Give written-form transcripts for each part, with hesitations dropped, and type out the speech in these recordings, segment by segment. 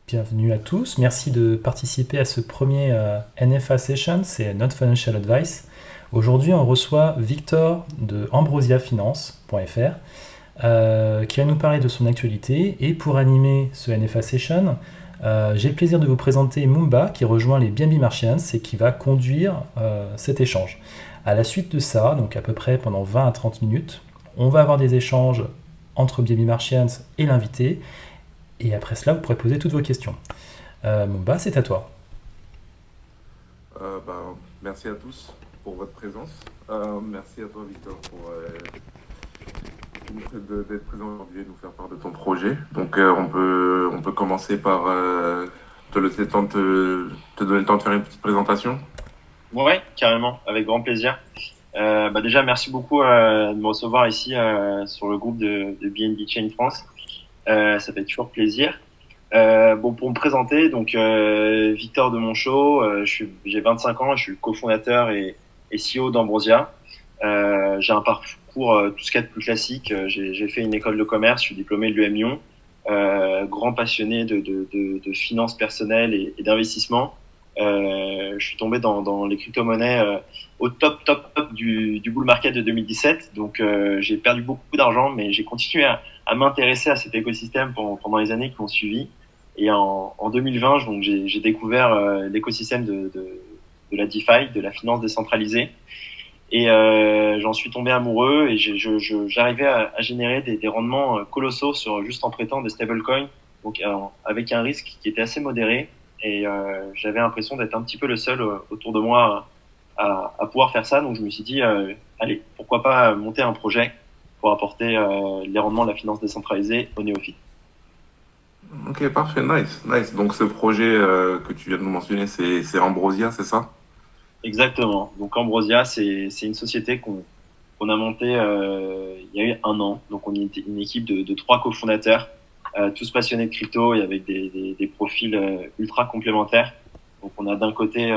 Bienvenue à tous. Merci de participer à ce premier NFA Session, c'est Not Financial Advice. Aujourd'hui, on reçoit Victor de ambrosiafinance.fr qui va nous parler de son actualité. Et pour animer ce NFA Session, j'ai le plaisir de vous présenter Mumba qui rejoint les BNB Martians et qui va conduire cet échange. À la suite de ça, donc à peu près pendant 20 à 30 minutes, on va avoir des échanges entre BNB Martians et l'invité. Et après cela, vous pourrez poser toutes vos questions. Mumba, c'est à toi. Merci à tous pour votre présence. Merci à toi, Victor, pour le fait d'être présent aujourd'hui et nous faire part de ton projet. Donc, on peut commencer par te laisser le temps te donner le temps de faire une petite présentation. Ouais, carrément, avec grand plaisir. Déjà, merci beaucoup de me recevoir ici sur le groupe de BNB Chain France. Ça fait toujours plaisir. Pour me présenter, donc Victor de Monchaux, j'ai 25 ans, je suis le cofondateur et CEO d'Ambrosia. J'ai un parcours tout ce qu'il y a de plus classique. J'ai fait une école de commerce, je suis diplômé de l'UM Lyon, grand passionné de finances personnelles et d'investissement. Je suis tombé dans les crypto-monnaies au top du bull market de 2017. Donc j'ai perdu beaucoup d'argent, mais j'ai continué à m'intéresser à cet écosystème pendant les années qui ont suivi. Et en 2020, donc j'ai découvert l'écosystème de la DeFi, de la finance décentralisée. Et j'en suis tombé amoureux et j'arrivais à générer des rendements colossaux juste en prêtant des stablecoins, donc avec un risque qui était assez modéré. Et j'avais l'impression d'être un petit peu le seul autour de moi à pouvoir faire ça. Donc je me suis dit, allez, pourquoi pas monter un projet pour apporter les rendements de la finance décentralisée aux néophytes. Ok, parfait, nice, nice. Donc, ce projet que tu viens de nous mentionner, c'est Ambrosia, c'est ça? Exactement. Donc Ambrosia, c'est une société qu'on a montée il y a eu un an. Donc on était une équipe de trois cofondateurs, tous passionnés de crypto et avec des profils ultra complémentaires. Donc on a d'un côté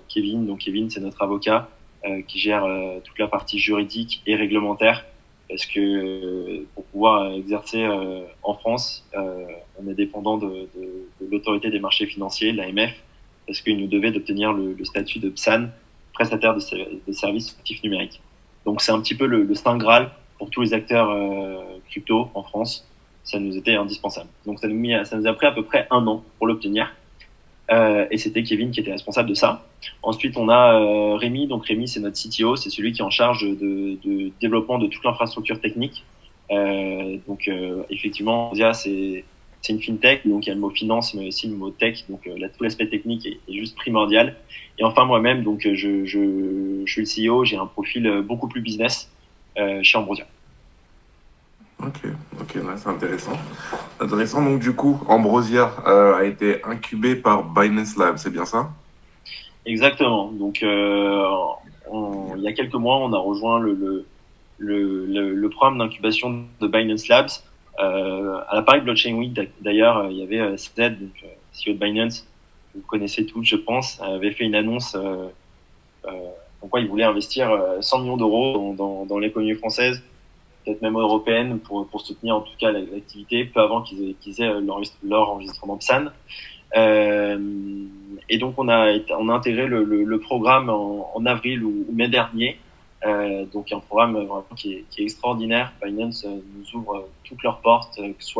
Kevin. Donc Kevin, c'est notre avocat qui gère toute la partie juridique et réglementaire. Parce que pour pouvoir exercer en France, on est dépendant de l'autorité des marchés financiers, l'AMF, parce qu'il nous devait d'obtenir le statut de PSAN, prestataire de services actifs numériques. Donc c'est un petit peu le Saint Graal pour tous les acteurs crypto en France. Ça nous était indispensable. Donc ça nous a pris à peu près un an pour l'obtenir. Et c'était Kevin qui était responsable de ça. Ensuite, on a Rémi. Donc Rémi, c'est notre CTO, c'est celui qui est en charge de développement de toute l'infrastructure technique. Effectivement, Zia, c'est une fintech, donc il y a le mot finance, mais aussi le mot tech, donc tout l'aspect technique est juste primordial. Et enfin moi-même, donc je suis le CEO, j'ai un profil beaucoup plus business chez Ambrosia. Ok, ok, ouais, c'est intéressant. Intéressant, donc du coup, Ambrosia a été incubé par Binance Lab, c'est bien ça? Exactement. Donc il y a quelques mois, on a rejoint le programme d'incubation de Binance Labs. À la Paris Blockchain Week, d'ailleurs, il y avait Ced, donc CEO de Binance, que vous connaissez tous, je pense, avait fait une annonce en quoi il voulait investir 100 millions d'euros dans l'économie française, peut-être même européenne, pour soutenir en tout cas l'activité, peu avant qu'ils aient leur enregistrement PSAN. Euh, et donc on a intégré le programme en avril ou mai dernier. Donc un programme vraiment qui est extraordinaire. Binance nous ouvre toutes leurs portes, que ce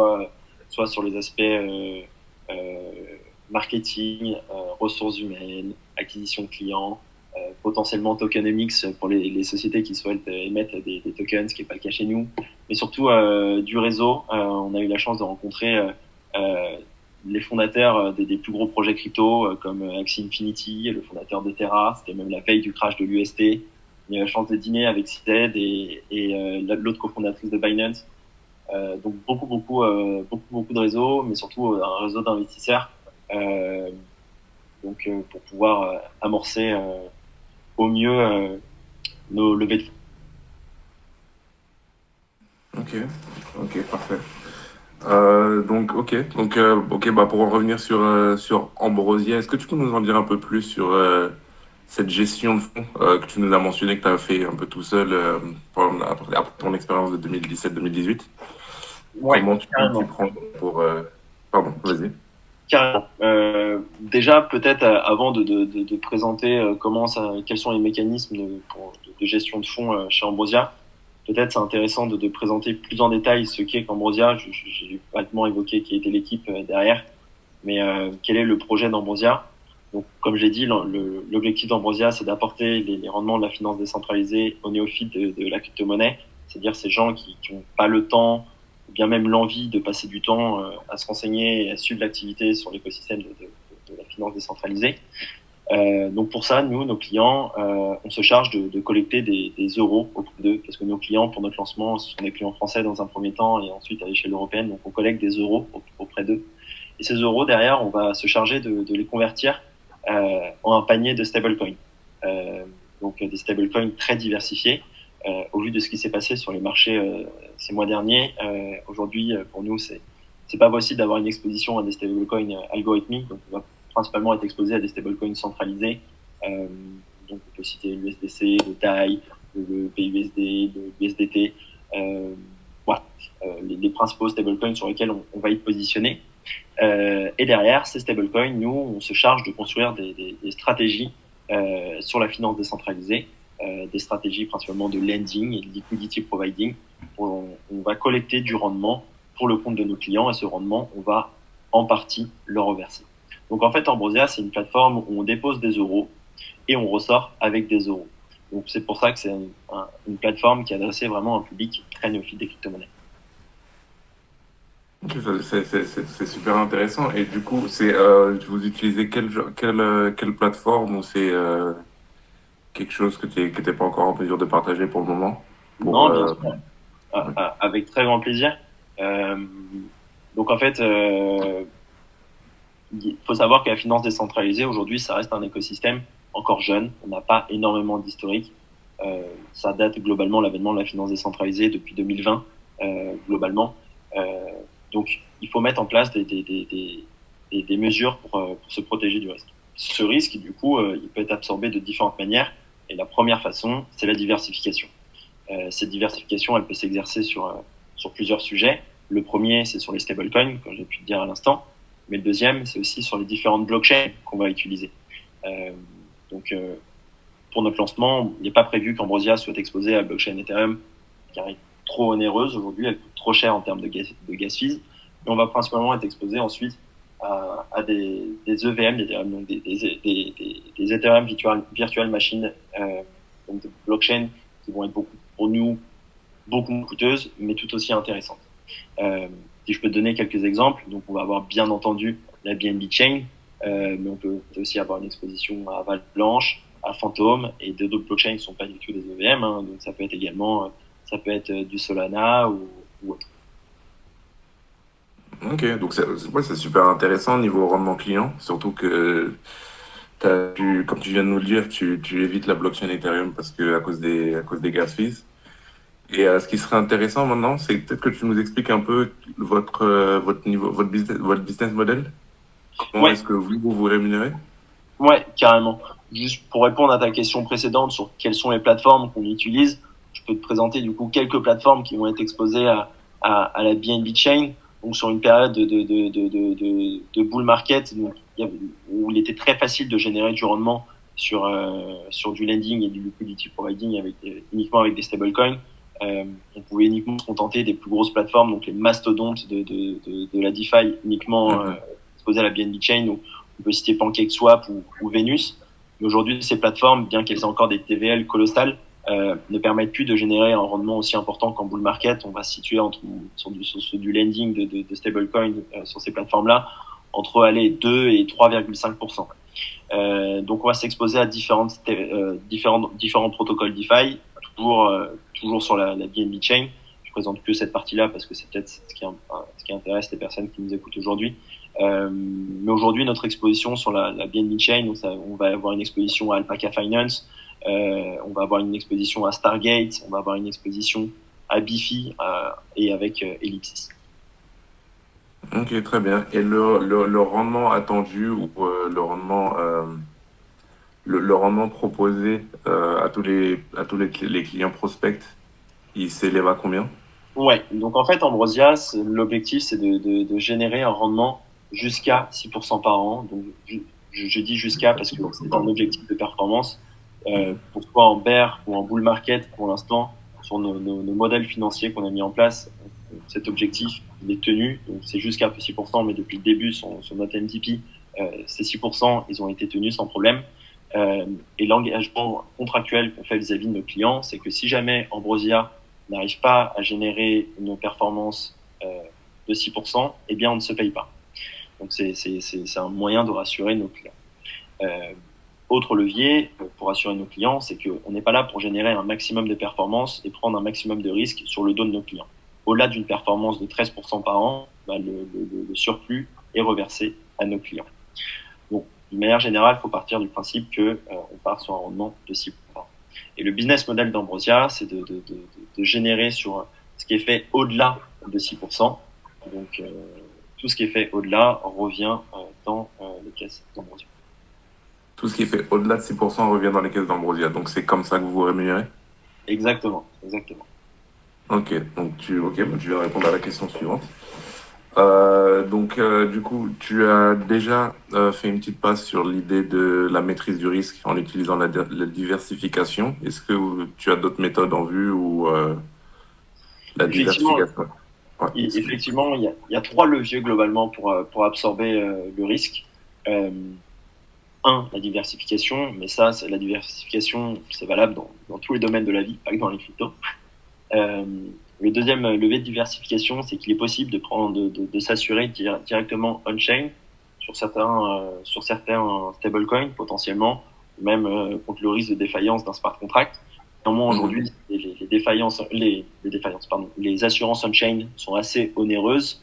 soit sur les aspects euh, marketing, ressources humaines, acquisition de clients, potentiellement tokenomics pour les sociétés qui souhaitent émettre des tokens, ce qui n'est pas le cas chez nous, mais surtout du réseau. On a eu la chance de rencontrer les fondateurs des plus gros projets crypto comme Axie Infinity, le fondateur d'Ethera. C'était même la veille du crash de l'UST. On a eu la chance de dîner avec Ced et l'autre cofondatrice de Binance. Donc beaucoup de réseaux, mais surtout un réseau d'investisseurs. Euh, pour pouvoir amorcer au mieux nos levées de fonds. Ok, ok, parfait. Ok, bah pour en revenir sur Ambrosia, est-ce que tu peux nous en dire un peu plus sur cette gestion de fonds que tu nous as mentionné que tu as fait un peu tout seul après ton expérience de 2017-2018? Ouais, Comment tu t'y carrément. prends pour... Pardon, vas-y. Carrément. Déjà, peut-être avant de présenter quels sont les mécanismes de gestion de fonds chez Ambrosia, peut-être c'est intéressant de présenter plus en détail ce qu'est qu'Ambrosia. J'ai vaguement évoqué qui était l'équipe derrière, mais quel est le projet d'Ambrosia. Donc, comme j'ai dit, l'objectif d'Ambrosia, c'est d'apporter les rendements de la finance décentralisée aux néophytes de la crypto-monnaie, c'est-à-dire ces gens qui n'ont pas le temps, ou bien même l'envie de passer du temps à se renseigner et à suivre l'activité sur l'écosystème de la finance décentralisée. Donc pour ça, nous, nos clients, on se charge de collecter des euros auprès d'eux, parce que nos clients, pour notre lancement, ce sont des clients français dans un premier temps et ensuite à l'échelle européenne, donc on collecte des euros auprès d'eux. Et ces euros, derrière, on va se charger de les convertir en un panier de stablecoins. Donc des stablecoins très diversifiés. Au vu de ce qui s'est passé sur les marchés ces mois derniers, aujourd'hui, pour nous, c'est pas possible d'avoir une exposition à des stablecoins algorithmiques, donc on va principalement être exposé à des stablecoins centralisés. Donc on peut citer l'USDC, le DAI, le PUSD, le USDT, voilà, les principaux stablecoins sur lesquels on va y positionner. Et derrière ces stablecoins, nous, on se charge de construire des stratégies sur la finance décentralisée, des stratégies principalement de lending et de liquidity providing. On va collecter du rendement pour le compte de nos clients et ce rendement, on va en partie le reverser. Donc en fait, Ambrosia, c'est une plateforme où on dépose des euros et on ressort avec des euros. Donc c'est pour ça que c'est une plateforme qui est adressée vraiment à un public très néophyte des crypto-monnaies. C'est super intéressant. Et du coup, vous utilisez quelle plateforme ou c'est quelque chose que tu n'es pas encore en mesure de partager pour le moment? Non, bien sûr. Avec très grand plaisir. Donc en fait, il faut savoir que la finance décentralisée, aujourd'hui, ça reste un écosystème encore jeune. On n'a pas énormément d'historique. Ça date globalement l'avènement de la finance décentralisée depuis 2020, globalement. Donc, il faut mettre en place des mesures pour se protéger du risque. Ce risque, du coup, il peut être absorbé de différentes manières. Et la première façon, c'est la diversification. Cette diversification, elle peut s'exercer sur plusieurs sujets. Le premier, c'est sur les stablecoins, comme j'ai pu le dire à l'instant. Mais le deuxième, c'est aussi sur les différentes blockchains qu'on va utiliser. Donc, pour notre lancement, il n'est pas prévu qu'Ambrosia soit exposé à la blockchain Ethereum, car elle est trop onéreuse aujourd'hui, elle coûte trop cher en termes de gas fees. Et on va principalement être exposé ensuite à des EVM, donc des Ethereum virtual machines, donc des blockchains qui vont être pour nous beaucoup moins coûteuses, mais tout aussi intéressantes. Si je peux te donner quelques exemples, donc on va avoir bien entendu la BNB Chain, mais on peut aussi avoir une exposition à Avalanche, à Phantom et d'autres blockchains qui ne sont pas du tout des EVM, hein, donc ça peut être également du Solana ou autre. Ok, donc c'est super intéressant niveau rendement client, surtout que comme tu viens de nous le dire, tu évites la blockchain Ethereum parce que à cause des gas fees. Et ce qui serait intéressant maintenant, c'est peut-être que tu nous expliques un peu votre business model. Comment est-ce que vous rémunérez? Ouais, carrément. Juste pour répondre à ta question précédente sur quelles sont les plateformes qu'on utilise, je peux te présenter du coup quelques plateformes qui vont être exposées à la BNB Chain. Donc sur une période de bull market où il était très facile de générer du rendement sur du lending et du liquidity providing uniquement avec des stablecoins. On pouvait uniquement se contenter des plus grosses plateformes, donc les mastodontes de la DeFi uniquement exposées à la BNB Chain. Donc on peut citer PancakeSwap ou Venus. Mais aujourd'hui, ces plateformes, bien qu'elles aient encore des TVL colossales, ne permettent plus de générer un rendement aussi important qu'en bull market. On va se situer sur du lending de stablecoin sur ces plateformes-là entre 2 et 3,5%. Donc on va s'exposer à différents protocoles DeFi, toujours sur la BNB Chain. Je présente que cette partie-là parce que c'est peut-être ce qui intéresse les personnes qui nous écoutent aujourd'hui. Mais aujourd'hui, notre exposition sur la BNB Chain, donc on va avoir une exposition à Alpaca Finance, on va avoir une exposition à Stargate, on va avoir une exposition à Bifi et avec Ellipsis. Ok, très bien. Et le rendement attendu ou le rendement proposé à tous les clients prospects, il s'élève à combien? Ouais, donc en fait, Ambrosia, l'objectif, c'est de générer un rendement jusqu'à 6% par an. Donc, je dis jusqu'à parce que c'est un objectif de performance. Pour soit en bear ou en bull market, pour l'instant, sur nos modèles financiers qu'on a mis en place, cet objectif il est tenu. Donc, c'est jusqu'à 6%, mais depuis le début, sur notre MTP, ces 6%, ils ont été tenus sans problème. Et l'engagement contractuel qu'on fait vis-à-vis de nos clients, c'est que si jamais Ambrosia n'arrive pas à générer une performance de 6%, eh bien, on ne se paye pas. Donc, c'est un moyen de rassurer nos clients. Autre levier pour rassurer nos clients, c'est qu'on n'est pas là pour générer un maximum de performance et prendre un maximum de risques sur le dos de nos clients. Au-delà d'une performance de 13% par an, le surplus est reversé à nos clients. Donc, d'une manière générale, il faut partir du principe qu'on part sur un rendement de 6%. Et le business model d'Ambrosia, c'est de générer sur ce qui est fait au-delà de 6%. Donc, tout ce qui est fait au-delà revient dans les caisses d'Ambrosia. Tout ce qui est fait au-delà de 6% revient dans les caisses d'Ambrosia. Donc, c'est comme ça que vous vous rémunérez? Exactement. Ok, donc tu vas répondre à la question suivante. Du coup, tu as déjà fait une petite passe sur l'idée de la maîtrise du risque en utilisant la diversification. Est-ce que tu as d'autres méthodes en vue ou la diversification? Ouais, Effectivement, il y a 3 leviers globalement pour absorber le risque. La diversification, mais la diversification, c'est valable dans tous les domaines de la vie, pas que dans les cryptos. Le deuxième levier de diversification, c'est qu'il est possible de s'assurer directement on-chain sur certains stablecoins potentiellement, même contre le risque de défaillance d'un smart contract. Néanmoins, aujourd'hui, les assurances on-chain sont assez onéreuses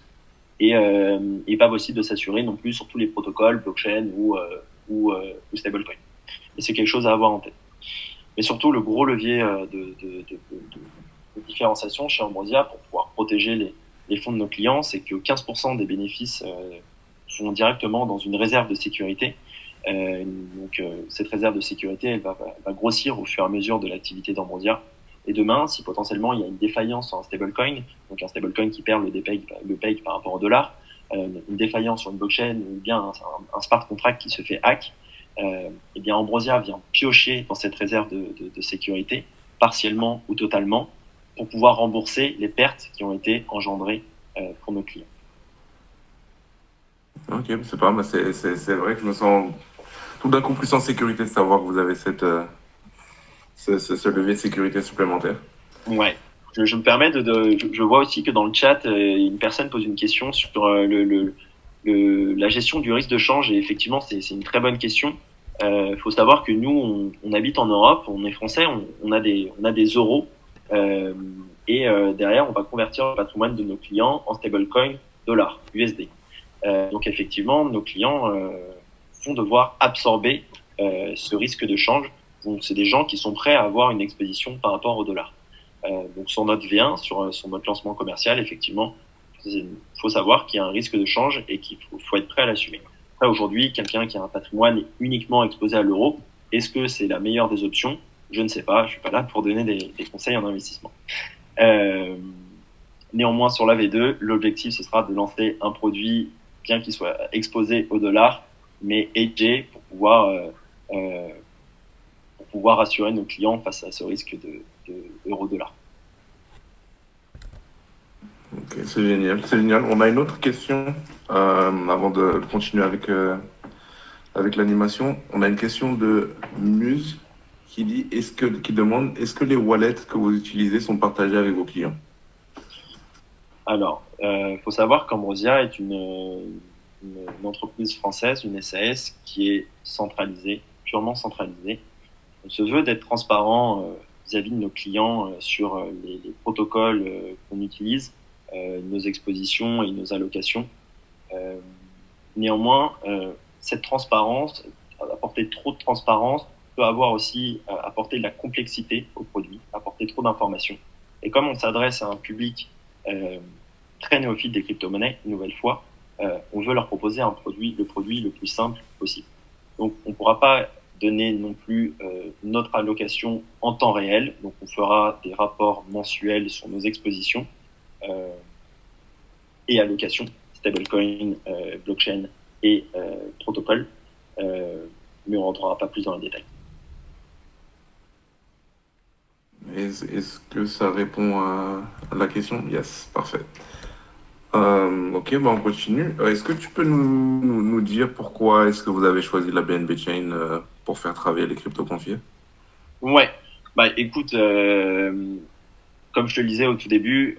et pas possible de s'assurer non plus sur tous les protocoles blockchain ou stablecoin. Et c'est quelque chose à avoir en tête. Mais surtout, le gros levier de différenciation chez Ambrosia pour pouvoir protéger les fonds de nos clients, c'est que 15% des bénéfices sont directement dans une réserve de sécurité. Cette réserve de sécurité, elle va grossir au fur et à mesure de l'activité d'Ambrosia. Et demain, si potentiellement il y a une défaillance sur un stablecoin, donc un stablecoin qui perd le peg par rapport au dollar, une défaillance sur une blockchain ou bien un smart contract qui se fait hack, eh bien Ambrosia vient piocher dans cette réserve de sécurité, partiellement ou totalement, pour pouvoir rembourser les pertes qui ont été engendrées pour nos clients. Ok, c'est pas mal. C'est vrai que je me sens tout d'un coup plus en sécurité de savoir que vous avez ce levier de sécurité supplémentaire. Ouais. Je me permets je vois aussi que dans le chat, une personne pose une question sur la gestion du risque de change, et effectivement, c'est une très bonne question. Faut savoir que nous, on habite en Europe, on est français, on a des euros, derrière, on va convertir le patrimoine de nos clients en stablecoin dollars, USD. Donc effectivement, nos clients vont devoir absorber ce risque de change. Donc c'est des gens qui sont prêts à avoir une exposition par rapport au dollar. Donc sur notre V1, sur notre lancement commercial, effectivement, il faut savoir qu'il y a un risque de change et qu'il faut être prêt à l'assumer. Après, aujourd'hui, quelqu'un qui a un patrimoine uniquement exposé à l'euro, est-ce que c'est la meilleure des options? Je ne sais pas, je suis pas là pour donner des conseils en investissement. Néanmoins, sur la V2, l'objectif, ce sera de lancer un produit bien qu'il soit exposé au dollar, mais hedgé pour pouvoir assurer nos clients face à ce risque de euro-dollar. Ok, c'est génial, c'est génial. On a une autre question avant de continuer avec l'animation. On a une question de Muse qui demande est-ce que les wallets que vous utilisez sont partagés avec vos clients? Alors, faut savoir qu'Ambrosia est une entreprise française, une SAS, qui est centralisée, purement centralisée. On se veut d'être transparent vis-à-vis de nos clients sur les protocoles qu'on utilise, nos expositions et nos allocations. Néanmoins, cette transparence, apporter trop de transparence, peut avoir aussi apporté de la complexité au produit, apporter trop d'informations. Et comme on s'adresse à un public très néophyte des crypto-monnaies, une nouvelle fois, on veut leur proposer le produit le plus simple possible. Donc, on ne pourra pas donner non plus notre allocation en temps réel. Donc, on fera des rapports mensuels sur nos expositions et allocations. stablecoin, blockchain et protocole. Mais on ne rentrera pas plus dans les détails. Est-ce que ça répond à la question? Yes, parfait. Ok, bah on continue. Est-ce que tu peux nous dire pourquoi est-ce que vous avez choisi la BNB Chain pour faire travailler les crypto-confiés? Ouais, bah écoute, comme je te le disais au tout début,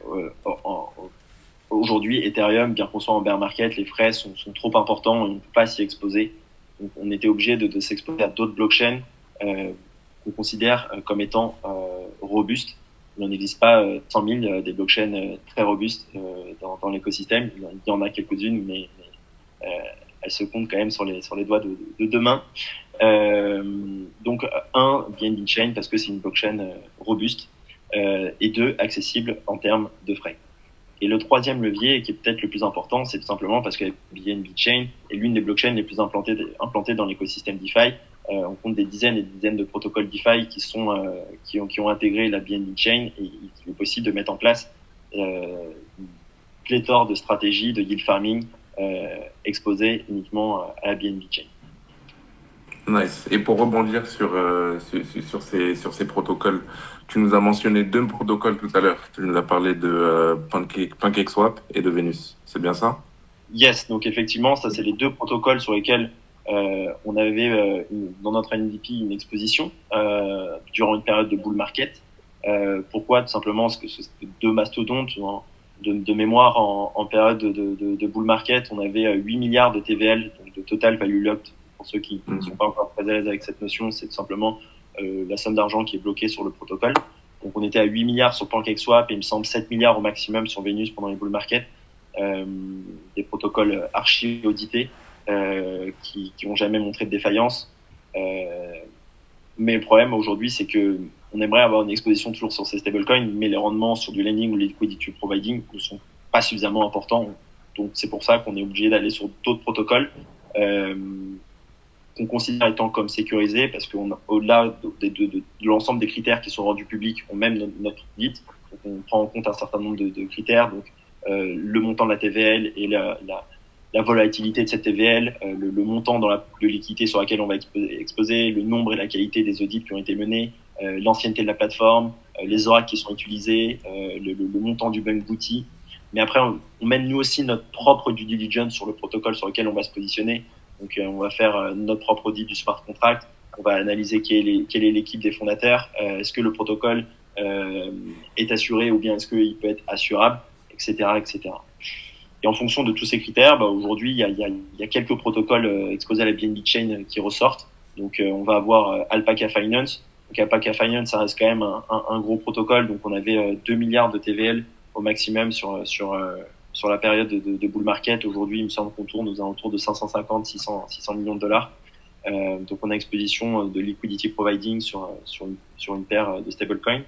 aujourd'hui, Ethereum, bien qu'on soit en bear market, les frais sont trop importants et on ne peut pas s'y exposer. Donc, on était obligé de s'exposer à d'autres blockchains qu'on considère comme étant robustes. Il n'en existe pas 100 000 des blockchains très robustes dans l'écosystème. Il y en a quelques-unes, mais elles se comptent quand même sur les doigts de deux mains. Donc, BNB Chain, parce que c'est une blockchain robuste, et deux, accessible en termes de frais. Et le troisième levier, qui est peut-être le plus important, c'est tout simplement parce que BNB Chain est l'une des blockchains les plus implantées dans l'écosystème DeFi. On compte des dizaines et des dizaines de protocoles DeFi qui ont intégré la BNB Chain, et il est possible de mettre en place une pléthore de stratégies de yield farming exposées uniquement à la BNB Chain. Nice. Et pour rebondir sur ces protocoles, tu nous as mentionné deux protocoles tout à l'heure. Tu nous as parlé de PancakeSwap et de Venus. C'est bien ça? Yes, donc effectivement, ça c'est les deux protocoles sur lesquels on avait dans notre MVP une exposition durant une période de bull market. Pourquoi? Tout simplement parce que c'était deux mastodontes. De mémoire, en période de bull market, on avait 8 milliards de TVL, donc de total value locked. Pour ceux qui ne sont pas encore très à l'aise avec cette notion, c'est tout simplement la somme d'argent qui est bloquée sur le protocole. Donc on était à 8 milliards sur PancakeSwap et il me semble 7 milliards au maximum sur Venus pendant les bull market. Des protocoles archi audités qui n'ont jamais montré de défaillance. Mais le problème aujourd'hui, c'est que on aimerait avoir une exposition toujours sur ces stablecoins, mais les rendements sur du lending ou liquidity providing ne sont pas suffisamment importants. Donc c'est pour ça qu'on est obligé d'aller sur d'autres protocoles qu'on considère étant comme sécurisés, parce qu'au-delà de l'ensemble des critères qui sont rendus publics, on même notre audit, donc on prend en compte un certain nombre de critères, donc le montant de la TVL et la volatilité de cette TVL, le montant de liquidité sur laquelle on va exposer, le nombre et la qualité des audits qui ont été menés, l'ancienneté de la plateforme, les oracles qui sont utilisés, le montant du bug booty. Mais après, on mène nous aussi notre propre due diligence sur le protocole sur lequel on va se positionner. Donc, on va faire notre propre audit du smart contract. On va analyser quelle est l'équipe des fondateurs. Est-ce que le protocole est assuré ou bien est-ce qu'il peut être assurable, etc., etc. Et en fonction de tous ces critères, aujourd'hui, il y a quelques protocoles exposés à la BNB Chain qui ressortent. Donc, on va avoir Alpaca Finance. Donc, Alpaca Finance, ça reste quand même un gros protocole. Donc, on avait 2 milliards de TVL au maximum sur la période de bull market. Aujourd'hui, il me semble qu'on tourne aux alentours de 550-600 millions de dollars. Donc, on a exposition de liquidity providing sur une paire de stablecoins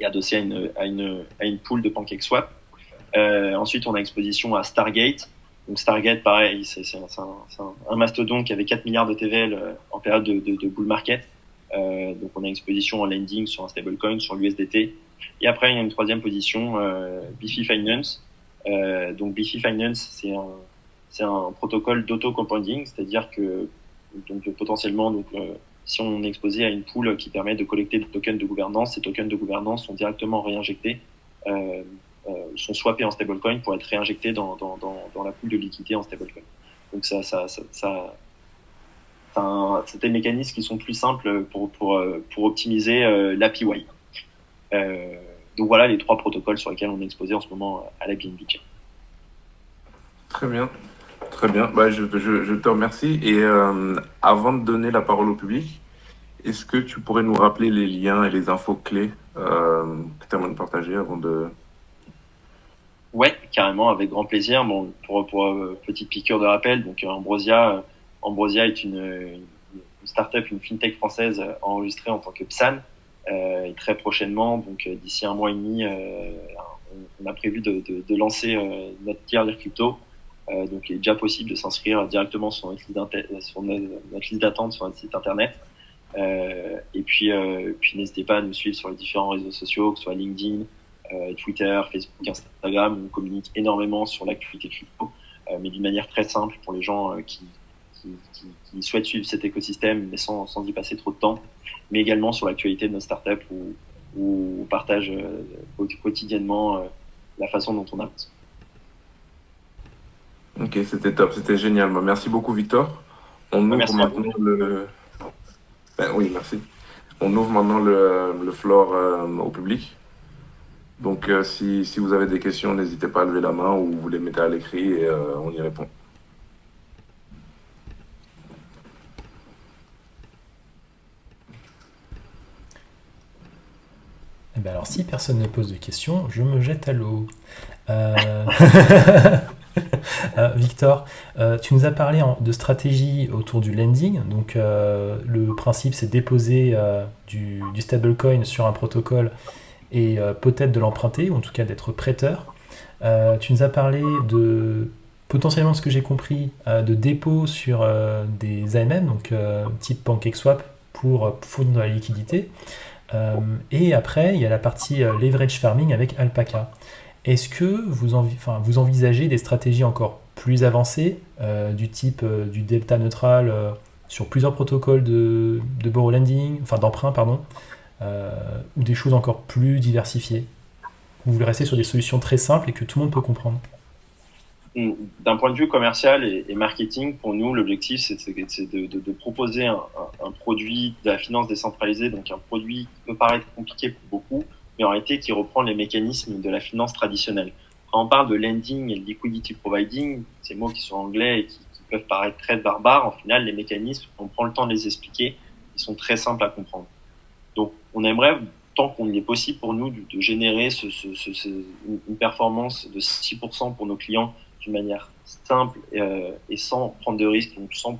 et adossé à une pool de PancakeSwap. Ensuite, on a exposition à Stargate. Donc Stargate, pareil, c'est un mastodonte qui avait 4 milliards de TVL en période de bull market. Donc on a exposition en lending sur un stablecoin, sur l'USDT. Et après, il y a une troisième position, Bifi Finance. Donc Bifi Finance, c'est un protocole d'auto-compounding, c'est-à-dire que potentiellement, si on est exposé à une pool qui permet de collecter des tokens de gouvernance, ces tokens de gouvernance sont directement réinjectés, sont swappés en stablecoin pour être réinjectés dans la pool de liquidité en stablecoin. Donc c'est des mécanismes qui sont plus simples pour optimiser l'APY. Donc voilà les trois protocoles sur lesquels on est exposé en ce moment à la BNB Chain. Très bien. Très bien. Je te remercie. Et avant de donner la parole au public, est-ce que tu pourrais nous rappeler les liens et les infos clés que tu aimerais partager avant de... Ouais, carrément, avec grand plaisir. Bon, pour petite piqûre de rappel, donc Ambrosia est une startup, une fintech française enregistrée en tant que PSAN. Et très prochainement, donc d'ici un mois et demi, on a prévu de lancer notre tier crypto. Donc il est déjà possible de s'inscrire directement sur notre liste d'attente sur notre site internet. Et puis n'hésitez pas à nous suivre sur les différents réseaux sociaux, que ce soit LinkedIn, Twitter, Facebook, Instagram, où on communique énormément sur l'actualité crypto, mais d'une manière très simple pour les gens qui souhaitent suivre cet écosystème, mais sans y passer trop de temps, mais également sur l'actualité de nos startups où on partage quotidiennement la façon dont on avance. Ok, c'était top, c'était génial. Merci beaucoup, Victor. On ouvre Merci à vous. maintenant le. Oui, merci. On ouvre maintenant le floor au public. Donc, si vous avez des questions, n'hésitez pas à lever la main ou vous les mettez à l'écrit et on y répond. Eh ben alors, si personne ne pose de questions, je me jette à l'eau. Victor, tu nous as parlé de stratégie autour du lending. Donc, le principe, c'est déposer du stablecoin sur un protocole et peut-être de l'emprunter, ou en tout cas d'être prêteur. Tu nous as parlé de, potentiellement, ce que j'ai compris, de dépôt sur des AMM, donc type PancakeSwap, pour fournir de la liquidité. Et après, il y a la partie leverage farming avec Alpaca. Est-ce que vous envisagez des stratégies encore plus avancées, du type du delta neutral sur plusieurs protocoles de borrow lending, enfin d'emprunt, pardon, ou des choses encore plus diversifiées? Vous voulez rester sur des solutions très simples et que tout le monde peut comprendre? D'un point de vue commercial et marketing, pour nous, l'objectif, c'est de proposer un produit de la finance décentralisée, donc un produit qui peut paraître compliqué pour beaucoup, mais en réalité qui reprend les mécanismes de la finance traditionnelle. Quand on parle de lending et de liquidity providing, ces mots qui sont anglais et qui peuvent paraître très barbares, en final, les mécanismes, on prend le temps de les expliquer, ils sont très simples à comprendre. Donc, on aimerait, tant qu'on est possible pour nous, de générer une performance de 6% pour nos clients d'une manière simple et sans prendre de risques, donc sans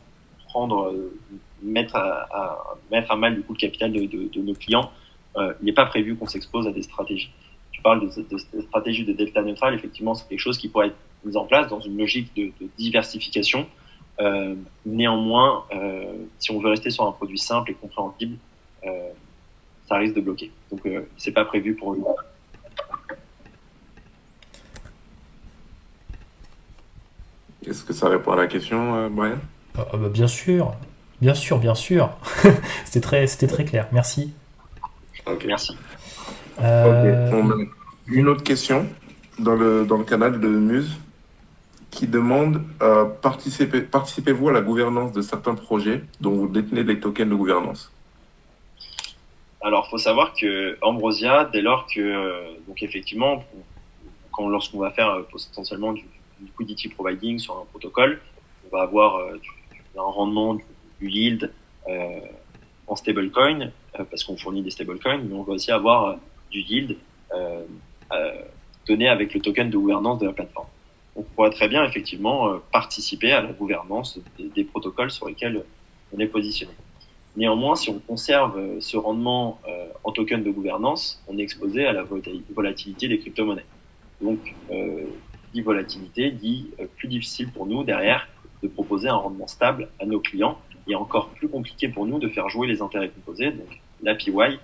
mettre à mal du coup le capital de nos clients. Il n'est pas prévu qu'on s'expose à des stratégies. Tu parles de stratégie de delta neutral, effectivement, c'est quelque chose qui pourrait être mis en place dans une logique de diversification. Néanmoins, si on veut rester sur un produit simple et compréhensible, ça risque de bloquer. Donc, c'est pas prévu pour eux. Est-ce que ça répond à la question, Brian? Bah, bien sûr, bien sûr, bien sûr. C'était très clair. Merci. Ok. Merci. Ok. On a une autre question dans le canal de Muse qui demande participez-vous à la gouvernance de certains projets dont vous détenez les tokens de gouvernance? Alors, faut savoir que Ambrosia, dès lors que, donc effectivement, lorsqu'on va faire potentiellement du liquidity providing sur un protocole, on va avoir un rendement, du yield en stablecoin, parce qu'on fournit des stablecoins, mais on va aussi avoir du yield donné avec le token de gouvernance de la plateforme. Donc, on pourrait très bien effectivement participer à la gouvernance des protocoles sur lesquels on est positionné. Néanmoins, si on conserve ce rendement en token de gouvernance, on est exposé à la volatilité des crypto-monnaies. Donc, dit volatilité, dit plus difficile pour nous derrière de proposer un rendement stable à nos clients et encore plus compliqué pour nous de faire jouer les intérêts composés, donc l'APY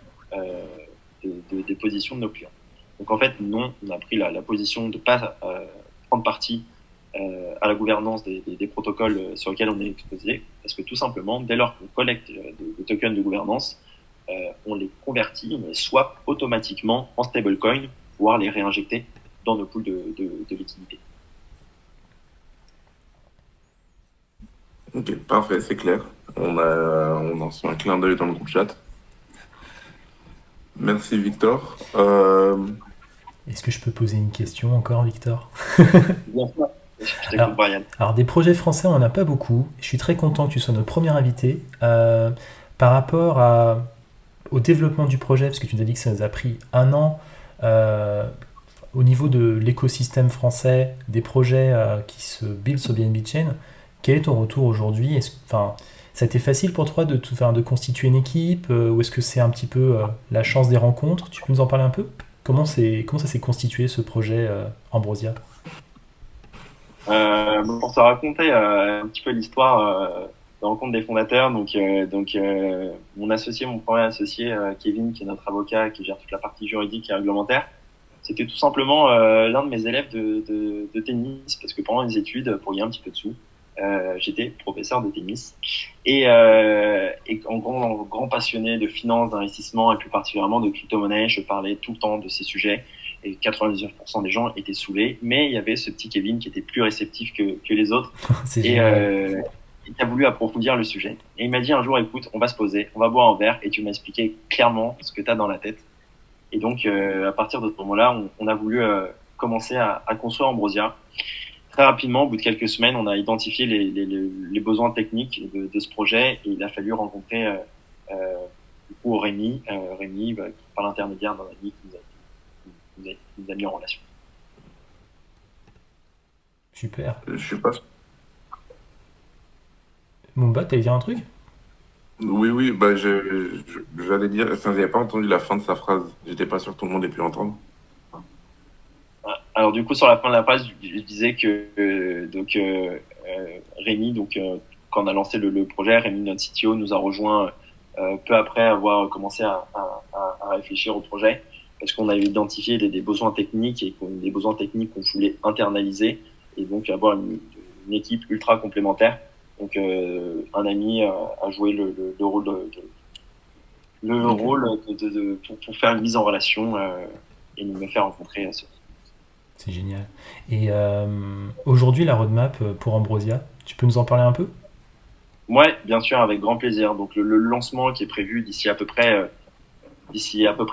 des positions de nos clients. Donc en fait, non, on a pris la position de ne pas prendre parti à la gouvernance des protocoles sur lesquels on est exposé, parce que tout simplement, dès lors qu'on collecte des tokens de gouvernance, on les convertit, on les swap automatiquement en stablecoin pour pouvoir les réinjecter dans nos pools de liquidité. Ok, parfait, c'est clair. On en reçoit un clin d'œil dans le groupe chat. Merci Victor. Est-ce que je peux poser une question encore, Victor? Bien sûr. Je t'écoute, Brian. Alors, des projets français, on n'en a pas beaucoup. Je suis très content que tu sois notre premier invité. Par rapport au développement du projet, parce que tu nous as dit que ça nous a pris 1 an, au niveau de l'écosystème français, des projets qui se build sur BNB Chain, quel est ton retour aujourd'hui? Ça a été facile pour toi de constituer une équipe, ou est-ce que c'est un petit peu la chance des rencontres? Tu peux nous en parler un peu? Comment ça s'est constitué ce projet Ambrosia? Pour te raconter un petit peu l'histoire de rencontre des fondateurs, mon premier associé, Kevin, qui est notre avocat, qui gère toute la partie juridique et réglementaire, C'était tout simplement l'un de mes élèves de tennis, parce que pendant les études, pour y un petit peu de sous, j'étais professeur de tennis et en grand passionné de finance, d'investissement et plus particulièrement de crypto-monnaie. Je parlais tout le temps de ces sujets et 99% des gens étaient saoulés, mais il y avait ce petit Kevin qui était plus réceptif que les autres C'est et génial. qui a voulu approfondir le sujet. Et il m'a dit un jour, écoute, on va se poser, on va boire un verre et tu m'as expliqué clairement ce que tu as dans la tête. Et donc, à partir de ce moment-là, on a voulu commencer à construire Ambrosia. Très rapidement, au bout de quelques semaines, on a identifié les besoins techniques de ce projet et il a fallu rencontrer du coup Rémi par l'intermédiaire d'un ami qui nous a mis en relation. Super. Je suis pas. Mumba, t'allais dire un truc? Oui, oui, bah j'allais dire, enfin, j'avais pas entendu la fin de sa phrase. J'étais pas sûr que tout le monde ait pu entendre. Alors du coup, sur la fin de la phrase, je disais que Rémi, quand on a lancé le projet, Rémi, notre CTO, nous a rejoint peu après avoir commencé à réfléchir au projet, parce qu'on avait identifié des besoins techniques et des besoins techniques qu'on voulait internaliser, et donc avoir une équipe ultra complémentaire. Donc un ami a joué le rôle Ok. pour faire une mise en relation et nous faire rencontrer ce. C'est génial. Et aujourd'hui, la roadmap pour Ambrosia, tu peux nous en parler un peu? Ouais, bien sûr, avec grand plaisir. Donc le lancement qui est prévu d'ici à peu près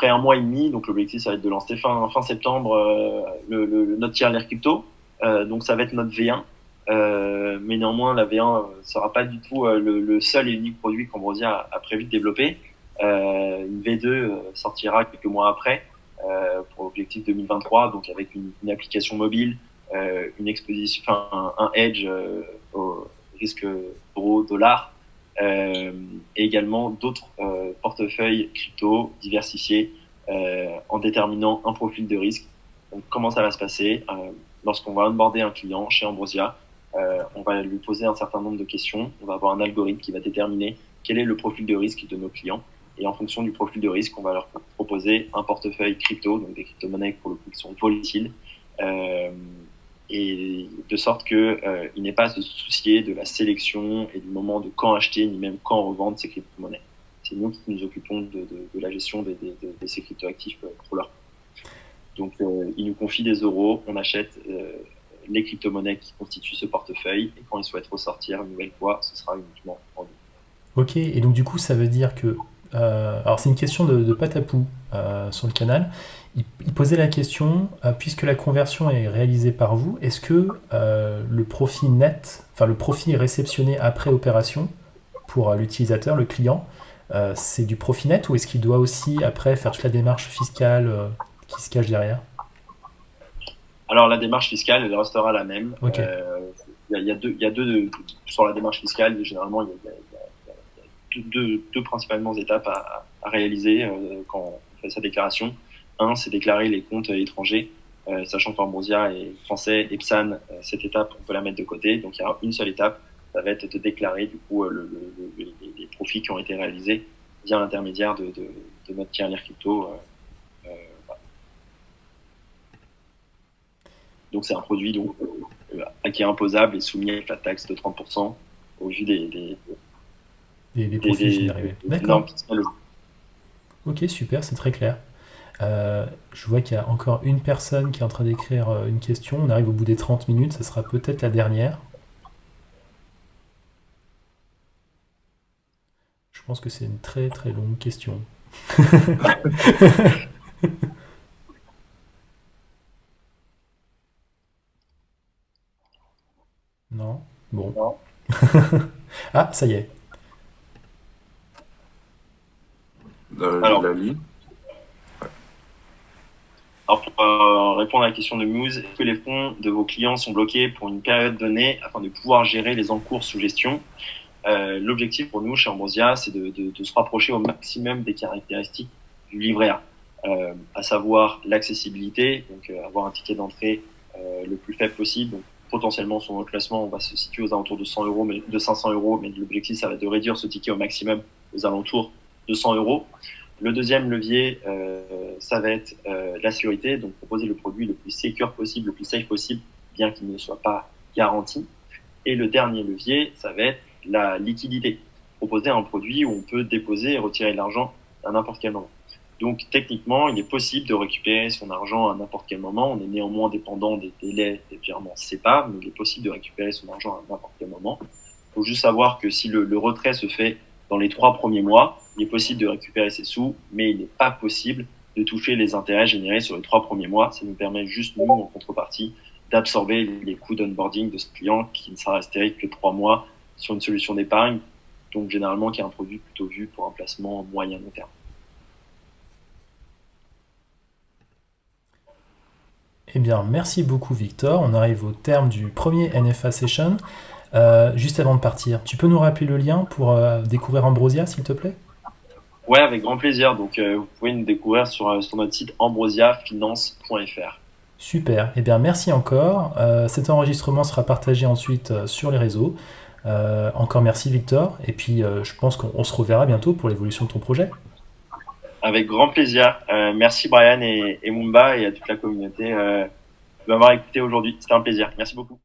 un mois et demi. Donc l'objectif, ça va être de lancer fin septembre notre tiers l'air crypto. Donc ça va être notre V1. Mais néanmoins, la V1 sera pas du tout le seul et unique produit qu'Ambrosia a prévu de développer. Une V2 sortira quelques mois après pour l'objectif 2023, donc avec une application mobile, une exposition, enfin un hedge au risque euro-dollar, et également d'autres portefeuilles crypto diversifiés en déterminant un profil de risque. Donc comment ça va se passer lorsqu'on va onboarder un client chez Ambrosia, on va lui poser un certain nombre de questions, on va avoir un algorithme qui va déterminer quel est le profil de risque de nos clients. Et en fonction du profil de risque, on va leur proposer un portefeuille crypto, donc des crypto-monnaies pour le coup qui sont volatiles, et de sorte qu'il n'ait pas à se soucier de la sélection et du moment de quand acheter, ni même quand revendre ces crypto-monnaies. C'est nous qui nous occupons de la gestion de ces crypto-actifs pour leur. Donc, ils nous confient des euros, on achète les crypto-monnaies qui constituent ce portefeuille, et quand ils souhaitent ressortir une nouvelle fois, ce sera uniquement en ligne. Ok, et donc du coup, ça veut dire que... alors c'est une question de Patapou sur le canal. Il posait la question, puisque la conversion est réalisée par vous, est-ce que le profit net, enfin le profit réceptionné après opération pour l'utilisateur, le client, c'est du profit net ou est-ce qu'il doit aussi après faire toute la démarche fiscale qui se cache derrière? Alors, la démarche fiscale, elle restera la même. Ok, Il y a deux sur la démarche fiscale. Généralement, il y a deux principalement étapes à réaliser quand on fait sa déclaration. Un, c'est déclarer les comptes étrangers, sachant qu'Ambrosia est français et PSAN, cette étape, on peut la mettre de côté. Donc, il y a une seule étape, ça va être de déclarer du coup les profits qui ont été réalisés via l'intermédiaire de notre tiers crypto. Donc, c'est un produit qui est imposable et soumis à la taxe de 30% au vu des profits générés. des normes D'accord, fiscales. ok, super, c'est très clair. Je vois qu'il y a encore une personne qui est en train d'écrire une question. On arrive au bout des 30 minutes, ça sera peut-être la dernière. Je pense que c'est une très très longue question. Non? Bon. Ah, ça y est. Je Alors, la lis. Alors, pour répondre à la question de Muse, est-ce que les fonds de vos clients sont bloqués pour une période donnée afin de pouvoir gérer les encours sous gestion? L'objectif pour nous chez Ambrosia, c'est de se rapprocher au maximum des caractéristiques du livret A, à savoir l'accessibilité, donc avoir un ticket d'entrée le plus faible possible. Donc, potentiellement, sur notre classement, on va se situer aux alentours de 100 euros, de 500 euros, mais l'objectif, ça va être de réduire ce ticket au maximum aux alentours de 100 euros. Le deuxième levier, ça va être la sécurité, donc proposer le produit le plus secure possible, le plus safe possible, bien qu'il ne soit pas garanti. Et le dernier levier, ça va être la liquidité, proposer un produit où on peut déposer et retirer de l'argent à n'importe quel moment. Donc techniquement, il est possible de récupérer son argent à n'importe quel moment. On est néanmoins dépendant des délais des virements SEPA, mais il est possible de récupérer son argent à n'importe quel moment. Il faut juste savoir que si le retrait se fait dans les 3 premiers mois, il est possible de récupérer ses sous, mais il n'est pas possible de toucher les intérêts générés sur les 3 premiers mois. Ça nous permet juste, nous, en contrepartie, d'absorber les coûts d'onboarding de ce client qui ne sera resté que 3 mois sur une solution d'épargne, donc généralement qui est un produit plutôt vu pour un placement moyen-long terme. Eh bien, merci beaucoup Victor. On arrive au terme du premier NFA Session. Juste avant de partir, tu peux nous rappeler le lien pour découvrir Ambrosia, s'il te plaît? Ouais, avec grand plaisir. Donc, vous pouvez nous découvrir sur notre site ambrosiafinance.fr. Super. Eh bien, merci encore. Cet enregistrement sera partagé ensuite sur les réseaux. Encore merci Victor. Et puis, je pense qu'on se reverra bientôt pour l'évolution de ton projet. Avec grand plaisir. Merci Brian et Mumba et à toute la communauté de m'avoir écouté aujourd'hui. C'était un plaisir. Merci beaucoup.